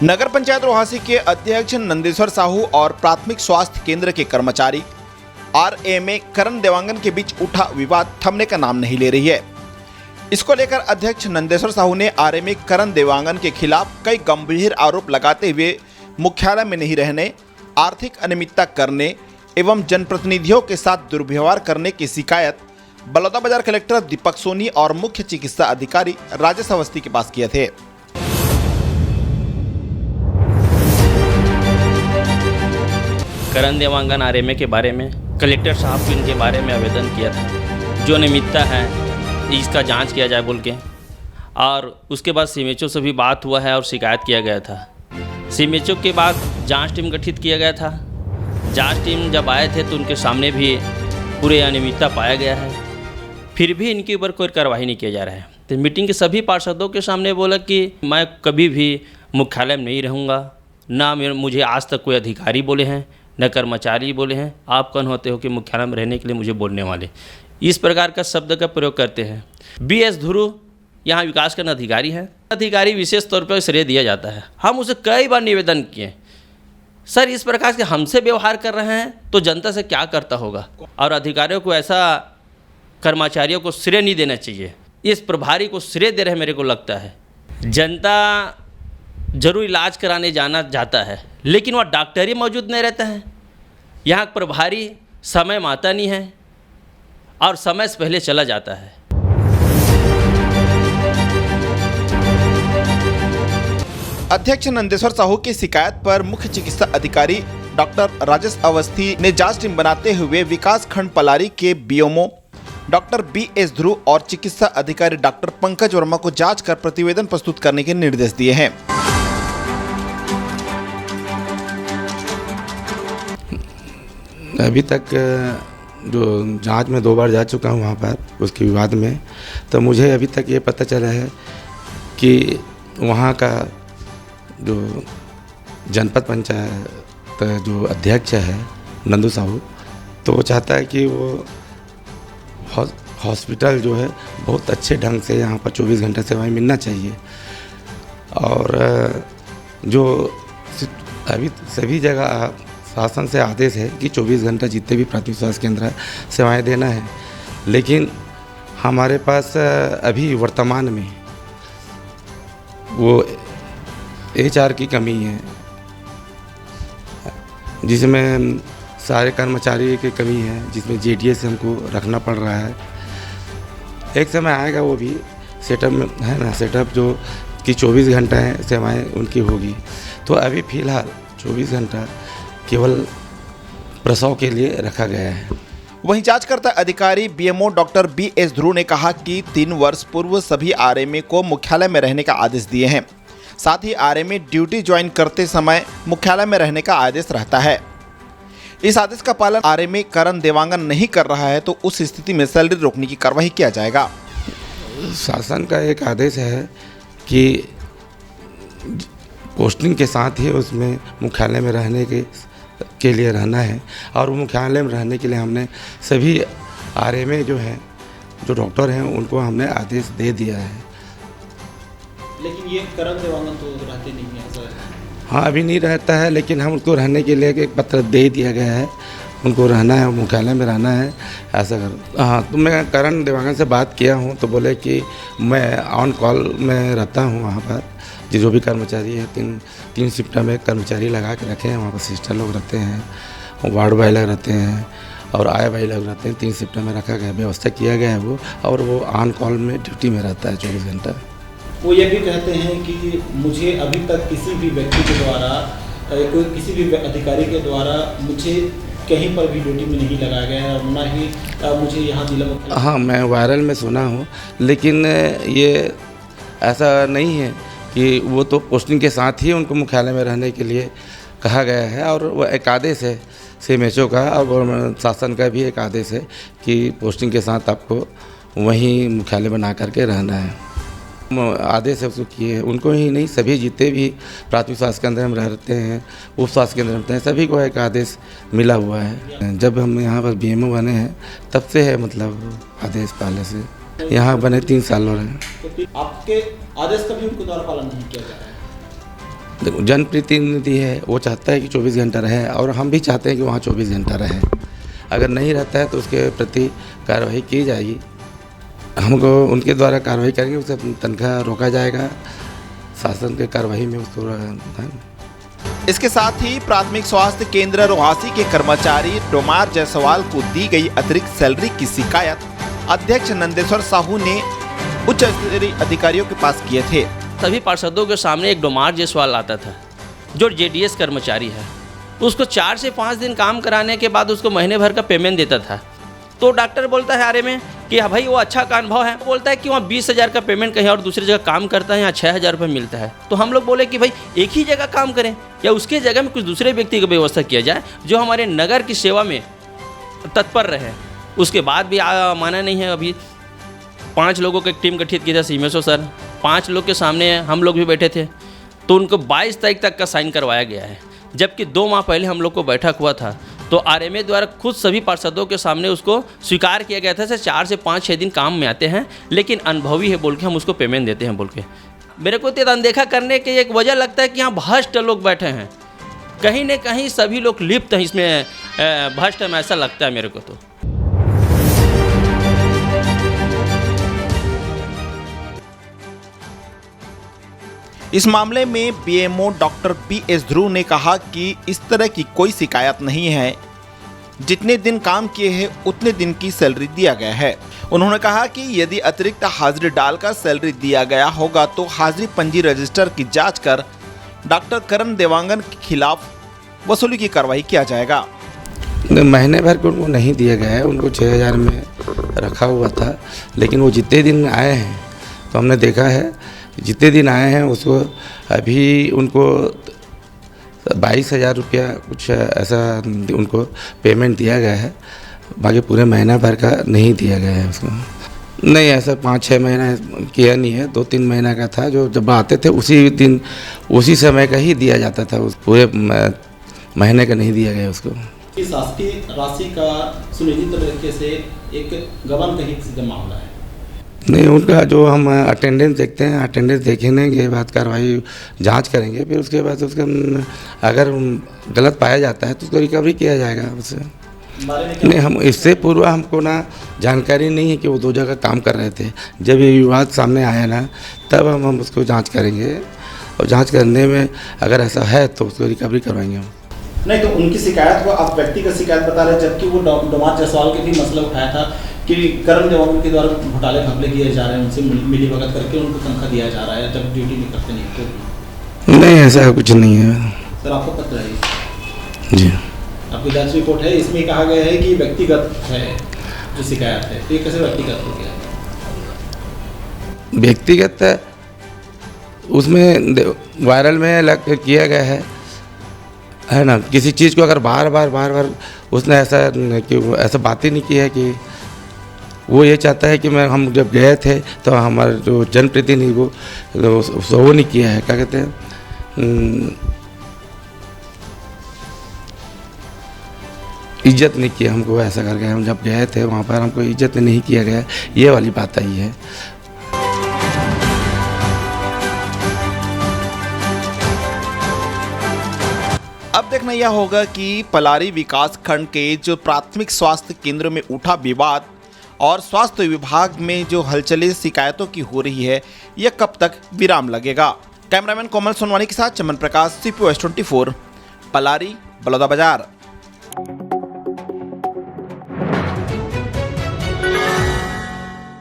नगर पंचायत रोहासी के अध्यक्ष नंदेश्वर साहू और प्राथमिक स्वास्थ्य केंद्र के कर्मचारी आरएमए करण देवांगन के बीच उठा विवाद थमने का नाम नहीं ले रही है। इसको लेकर अध्यक्ष नंदेश्वर साहू ने आरएमए करण देवांगन के खिलाफ कई गंभीर आरोप लगाते हुए मुख्यालय में नहीं रहने, आर्थिक अनियमितता करने एवं जनप्रतिनिधियों के साथ दुर्व्यवहार करने की शिकायत बलौदाबाजार कलेक्टर दीपक सोनी और मुख्य चिकित्सा अधिकारी राजेश अवस्थी के पास किए थे। करण देवांगन आरएमए के बारे में कलेक्टर साहब को इनके बारे में आवेदन किया था, जो अनियमितता है इसका जांच किया जाए बोल के, और उसके बाद सीएमएचओ से भी बात हुआ है और शिकायत किया गया था। सीएमएचओ के बाद जांच टीम गठित किया गया था। जांच टीम जब आए थे तो उनके सामने भी पूरे अनियमितता पाया गया है, फिर भी इनके ऊपर कोई कार्रवाई नहीं किया जा रहा है। तो मीटिंग के सभी पार्षदों के सामने बोला कि मैं कभी भी मुख्यालय में नहीं रहूँगा, ना मुझे आज तक कोई अधिकारी बोले हैं न कर्मचारी बोले हैं, आप कौन होते हो कि मुख्यालय में रहने के लिए मुझे बोलने वाले। इस प्रकार का शब्द का प्रयोग करते हैं। बीएस ध्रुव यहाँ विकास का अधिकारी है, अधिकारी विशेष तौर पर श्रेय दिया जाता है। हम उसे कई बार निवेदन किए, सर इस प्रकार से हमसे व्यवहार कर रहे हैं तो जनता से क्या करता होगा, और अधिकारियों को ऐसा कर्मचारियों को श्रेय नहीं देना चाहिए। इस प्रभारी को श्रेय दे रहे मेरे को लगता है। जनता जरूर इलाज कराने जाना जाता है, लेकिन वह डॉक्टर ही मौजूद नहीं रहता है। यहाँ प्रभारी समय में आता नहीं है और समय से पहले चला जाता है। अध्यक्ष नंदेश्वर साहू की शिकायत पर मुख्य चिकित्सा अधिकारी डॉक्टर राजेश अवस्थी ने जांच टीम बनाते हुए विकास खंड पलारी के बीएमओ डॉक्टर बीएस ध्रुव और चिकित्सा अधिकारी डॉक्टर पंकज वर्मा को जांच कर प्रतिवेदन प्रस्तुत करने के निर्देश दिए हैं। अभी तक जो जांच में 2 बार जा चुका हूँ वहाँ पर उसके विवाद में, तो मुझे अभी तक ये पता चला है कि वहाँ का जो जनपद पंचायत जो अध्यक्ष है नंदू साहू, तो वो चाहता है कि वो हॉस्पिटल जो है बहुत अच्छे ढंग से यहाँ पर 24 घंटा सेवाएं मिलना चाहिए। और जो अभी सभी जगह शासन से आदेश है कि 24 घंटा जितने भी प्राथमिक स्वास्थ्य केंद्र है सेवाएं देना है, लेकिन हमारे पास अभी वर्तमान में वो HR की कमी है, जिसमें सारे कर्मचारी की कमी है, जिसमें JDS हमको रखना पड़ रहा है। एक समय आएगा वो भी सेटअप में है ना, सेटअप जो कि 24 घंटा है सेवाएं उनकी होगी। तो अभी फ़िलहाल 24 घंटा केवल प्रसव के लिए रखा गया है। वहीं जांचकर्ता अधिकारी बीएमओ डॉक्टर बीएस ध्रुव ने कहा कि 3 वर्ष पूर्व सभी आरएमए को मुख्यालय में रहने का आदेश दिए हैं। साथ ही आरएमए ड्यूटी ज्वाइन करते समय मुख्यालय में रहने का आदेश रहता है। इस आदेश का पालन आरएमए करण देवांगन नहीं कर रहा है तो उस स्थिति में सैलरी रोकने की कार्रवाई किया जाएगा। शासन का एक आदेश है कि पोस्टिंग के साथ ही उसमें मुख्यालय में रहने के लिए रहना है, और मुख्यालय में रहने के लिए हमने सभी आरएमए जो हैं जो डॉक्टर हैं उनको हमने आदेश दे दिया है। लेकिन ये करण देवांगन तो रहते नहीं है सर। हाँ, अभी नहीं रहता है, लेकिन हम उसको रहने के लिए एक पत्र दे दिया गया है, उनको रहना है, मुख्यालय में रहना है, ऐसा कर। हाँ, तो मैं करण देवांगन से बात किया हूँ तो बोले कि मैं ऑन कॉल में रहता हूँ वहाँ पर, जो भी कर्मचारी है 3 शिफ्ट में कर्मचारी लगा के रखे हैं वहाँ पर। सिस्टर लोग रहते हैं, वार्ड बॉय लोग रहते हैं और आया भाई लोग रहते हैं। 3 शिफ्ट में रखा गया, व्यवस्था किया गया है वो, और वो ऑन कॉल में ड्यूटी में रहता है 24 घंटा। वो ये भी कहते हैं कि मुझे अभी तक किसी भी व्यक्ति के द्वारा कोई किसी भी अधिकारी के द्वारा मुझे कहीं पर भी ड्यूटी में नहीं लगाया गया है और ना ही मुझे यहाँ जिला। हाँ, मैं वायरल में सुना हूँ, लेकिन ये ऐसा नहीं है कि वो तो पोस्टिंग के साथ ही उनको मुख्यालय में रहने के लिए कहा गया है, और वो एक आदेश है सीएमएचओ का और शासन का भी एक आदेश है कि पोस्टिंग के साथ आपको वहीं मुख्यालय बना करके रहना है। आदेश है उसको किए, उनको ही नहीं सभी जितने भी प्राथमिक स्वास्थ्य केंद्र में रहते हैं, उप स्वास्थ्य केंद्र में रहते हैं, सभी को एक आदेश मिला हुआ है। जब हम यहाँ पर बीएमओ बने हैं तब से है, मतलब आदेश पहले से। यहाँ बने 3 साल हो रहे हैं। तो आपके आदेश का भी उनके द्वारा पालन नहीं किया जा रहा है? देखो, जनप्रतिनिधि है, वो चाहता है कि 24 घंटा रहे और हम भी चाहते हैं कि वहाँ 24 घंटा रहे। अगर नहीं रहता है तो उसके प्रति कार्रवाई की जाएगी। हमको उनके द्वारा कार्रवाई करेंगे, उसे तनख्वाह रोका जाएगा, शासन के कार्रवाई में उसको। इसके साथ ही प्राथमिक स्वास्थ्य केंद्र रोहासी के कर्मचारी डोमार जायसवाल को दी गई अतिरिक्त सैलरी की शिकायत अध्यक्ष नंदेश्वर साहू ने उच्च स्तरीय अधिकारियों के पास किए थे। सभी पार्षदों के सामने एक डोमार जायसवाल आता था जो जेडीएस कर्मचारी है, उसको 4 से 5 दिन काम कराने के बाद उसको महीने भर का पेमेंट देता था। तो डॉक्टर बोलता है आरे में कि हाँ भाई वो अच्छा का अनुभव है, बोलता है कि वहाँ 20,000 का पेमेंट कहीं और दूसरी जगह काम करता है, यहाँ 6,000 रुपये मिलता है। तो हम लोग बोले कि भाई एक ही जगह काम करें या उसके जगह में कुछ दूसरे व्यक्ति की व्यवस्था किया जाए जो हमारे नगर की सेवा में तत्पर रहे। उसके बाद भी माना नहीं है। अभी 5 लोगों की टीम गठित की थी सीमेशो सर, 5 लोग के सामने हम लोग भी बैठे थे, तो उनको 22 तारीख तक का साइन करवाया गया है, जबकि 2 माह पहले हम लोग को बैठक हुआ था तो आरएमए द्वारा खुद सभी पार्षदों के सामने उसको स्वीकार किया गया था सर 4 से 5-6 दिन काम में आते हैं, लेकिन अनुभवी है बोल के हम उसको पेमेंट देते हैं बोल के। मेरे को तो अनदेखा करने की एक वजह लगता है कि यहाँ भ्रष्ट लोग बैठे हैं, कहीं न कहीं सभी लोग लिप्त हैं इसमें, भ्रष्ट में ऐसा लगता है मेरे को। तो इस मामले में बीएमओ डॉक्टर पीएस ध्रुव ने कहा कि इस तरह की कोई शिकायत नहीं है, जितने दिन काम किए हैं उतने दिन की सैलरी दिया गया है। उन्होंने कहा कि यदि अतिरिक्त हाजिरी डालकर सैलरी दिया गया होगा तो हाजिरी पंजी रजिस्टर की जांच कर डॉक्टर करण देवांगन के खिलाफ वसूली की कार्रवाई किया जाएगा। महीने भर को उनको नहीं दिया गया है, उनको 6,000 में रखा हुआ था, लेकिन वो जितने दिन आए हैं तो हमने देखा है जितने दिन आए हैं उसको अभी उनको 22,000 रुपया कुछ ऐसा उनको पेमेंट दिया गया है, बाकी पूरे महीना भर का नहीं दिया गया है उसको। नहीं, ऐसा 5-6 महीना किया नहीं है, 2-3 महीना का था, जो जब आते थे उसी दिन उसी समय का ही दिया जाता था, उस पूरे महीने का नहीं दिया गया उसको। इस शासकीय राशि का सुनिश्चित तरीके से एक गबन कहीं सीधा मामला है। नहीं, उनका जो हम अटेंडेंस देखते हैं, अटेंडेंस देखने के बाद कार्रवाई जांच करेंगे, फिर उसके बाद उसका अगर गलत पाया जाता है तो उसको रिकवरी किया जाएगा उससे। नहीं, हम इससे पूर्व हमको ना जानकारी नहीं है कि वो 2 जगह काम कर रहे थे। जब ये विवाद सामने आया ना तब हम उसको जांच करेंगे और जांच करने में अगर ऐसा है तो उसको रिकवरी करवाएंगे हम। नहीं, तो उनकी शिकायत को आप व्यक्तिगत शिकायत बता रहे हैं, जबकि वो डोमार जायसवाल के भी मसला उठाया था कि करण देवांगन के द्वारा घोटाले घपले किए जा रहे हैं, उनसे मिली भगत करके उनको तनख्वाह दिया जा रहा है जब ड्यूटी नहीं करते नहीं तो। नहीं, ऐसा कुछ नहीं है सर, आपको पत्र है जी, आपकी जांच रिपोर्ट है, इसमें कहा गया है कि व्यक्तिगत है जो शिकायत है, तो ये कैसे व्यक्तिगत हो गया? व्यक्तिगत उसमें वायरल में किया गया है ना, किसी चीज़ को अगर बार बार उसने ऐसा बात ही नहीं की है कि वो ये चाहता है कि हम जब गए थे तो हमारे जो जनप्रतिनिधि वो नहीं किया है, क्या कहते हैं, इज्जत नहीं किया हमको, ऐसा करके हम जब गए थे वहाँ पर हमको इज्जत नहीं किया गया, ये वाली बात आई है। अब देखना यह होगा कि पलारी विकास खंड के जो प्राथमिक स्वास्थ्य केंद्र में उठा विवाद और स्वास्थ्य विभाग में जो हलचलें शिकायतों की हो रही है, यह कब तक विराम लगेगा। कैमरामैन कोमल सोनवानी के साथ चमन प्रकाश, CPO S24, पलारी, बलौदाबाजार।